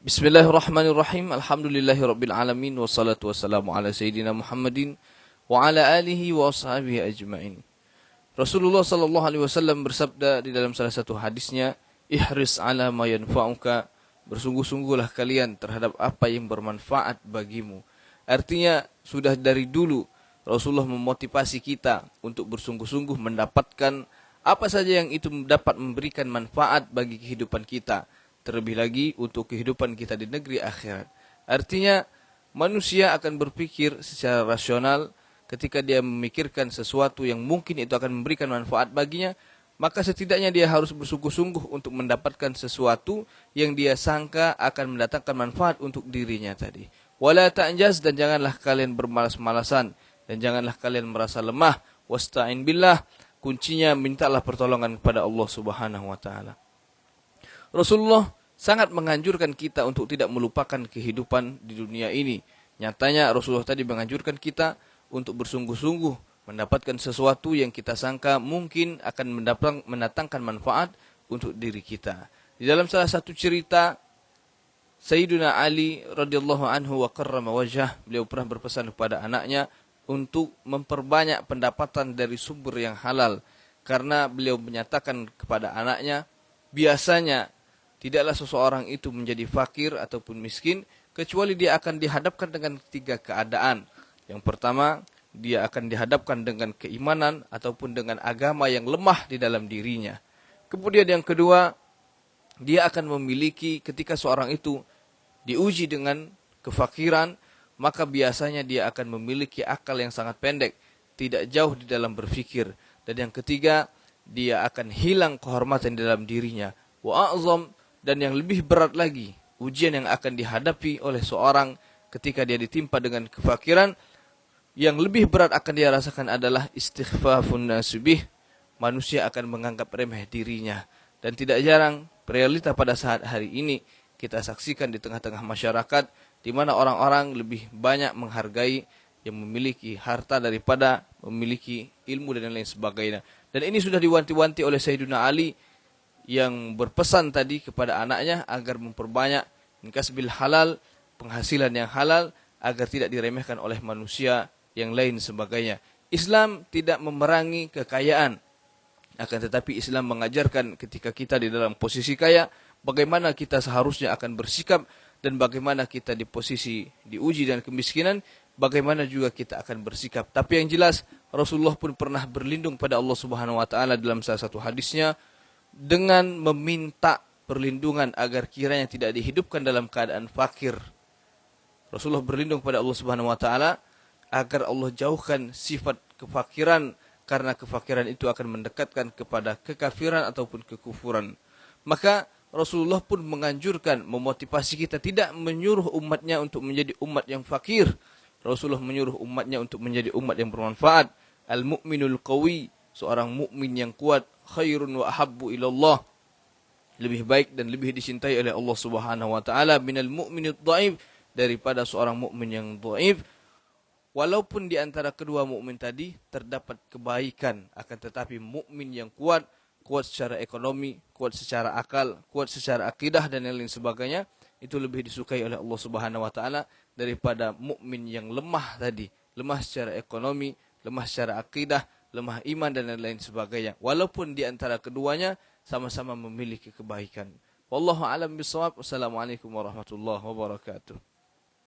Bismillahirrahmanirrahim. Alhamdulillahirabbil alamin wassalatu wassalamu ala sayyidina Muhammadin wa ala alihi wa ashabihi ajmain. Rasulullah sallallahu alaihi wasallam bersabda di dalam salah satu hadisnya, "Ihris ala ma yanfa'uka." Bersungguh-sungguhlah kalian terhadap apa yang bermanfaat bagimu. Artinya sudah dari dulu Rasulullah memotivasi kita untuk bersungguh-sungguh mendapatkan apa saja yang itu dapat memberikan manfaat bagi kehidupan kita. Terlebih lagi untuk kehidupan kita di negeri akhirat. Artinya manusia akan berpikir secara rasional ketika dia memikirkan sesuatu yang mungkin itu akan memberikan manfaat baginya, maka setidaknya dia harus bersungguh-sungguh untuk mendapatkan sesuatu yang dia sangka akan mendatangkan manfaat untuk dirinya tadi. Wala ta'jaz, dan janganlah kalian bermalas-malasan dan janganlah kalian merasa lemah. Wasta'in billah, kuncinya mintalah pertolongan kepada Allah Subhanahu wa taala. Rasulullah sangat menganjurkan kita untuk tidak melupakan kehidupan di dunia ini. Nyatanya Rasulullah tadi menganjurkan kita untuk bersungguh-sungguh mendapatkan sesuatu yang kita sangka mungkin akan mendatangkan manfaat untuk diri kita. Di dalam salah satu cerita, Sayyiduna Ali radhiyallahu anhu wa karrama wajhah, beliau pernah berpesan kepada anaknya untuk memperbanyak pendapatan dari sumber yang halal. Karena beliau menyatakan kepada anaknya, biasanya tidaklah seseorang itu menjadi fakir ataupun miskin, kecuali dia akan dihadapkan dengan 3 keadaan. Yang pertama, dia akan dihadapkan dengan keimanan ataupun dengan agama yang lemah di dalam dirinya. Kemudian yang kedua, dia akan memiliki, ketika seorang itu diuji dengan kefakiran, maka biasanya dia akan memiliki akal yang sangat pendek, tidak jauh di dalam berfikir. Dan yang ketiga, dia akan hilang kehormatan di dalam dirinya. Wa'azam, dan yang lebih berat lagi, ujian yang akan dihadapi oleh seorang ketika dia ditimpa dengan kefakiran, yang lebih berat akan dia rasakan adalah istighfafun nasubih. Manusia akan menganggap remeh dirinya. Dan tidak jarang realita pada saat hari ini kita saksikan di tengah-tengah masyarakat, di mana orang-orang lebih banyak menghargai yang memiliki harta daripada memiliki ilmu dan lain sebagainya. Dan ini sudah diwanti-wanti oleh Sayyiduna Ali yang berpesan tadi kepada anaknya agar memperbanyak min kasbil halal, penghasilan yang halal, agar tidak diremehkan oleh manusia yang lain sebagainya. Islam tidak memerangi kekayaan, akan tetapi Islam mengajarkan ketika kita di dalam posisi kaya, bagaimana kita seharusnya akan bersikap, dan bagaimana kita di posisi diuji dan kemiskinan, bagaimana juga kita akan bersikap. Tapi yang jelas, Rasulullah pun pernah berlindung pada Allah Subhanahu wa taala dalam salah satu hadisnya dengan meminta perlindungan agar kiranya tidak dihidupkan dalam keadaan fakir. Rasulullah berlindung pada Allah Subhanahu wa taala agar Allah jauhkan sifat kefakiran, karena kefakiran itu akan mendekatkan kepada kekafiran ataupun kekufuran. Maka Rasulullah pun menganjurkan, memotivasi kita tidak menyuruh umatnya untuk menjadi umat yang fakir. Rasulullah menyuruh umatnya untuk menjadi umat yang bermanfaat. Al-mu'minul qawi, seorang mukmin yang kuat, khairun wa ahabbu ilallah, lebih baik dan lebih dicintai oleh Allah Subhanahu wa taala minal mu'minid dhaif, daripada seorang mukmin yang dhaif. Walaupun di antara kedua mukmin tadi terdapat kebaikan, akan tetapi mukmin yang kuat, kuat secara ekonomi, kuat secara akal, kuat secara akidah dan lain sebagainya, itu lebih disukai oleh Allah Subhanahu wa taala daripada mukmin yang lemah tadi, lemah secara ekonomi, lemah secara akidah, lemah iman dan lain-lain sebagainya. Walaupun di antara keduanya sama-sama memiliki kebaikan. Wallahu a'lam bishawab. Wassalamualaikum warahmatullahi wabarakatuh.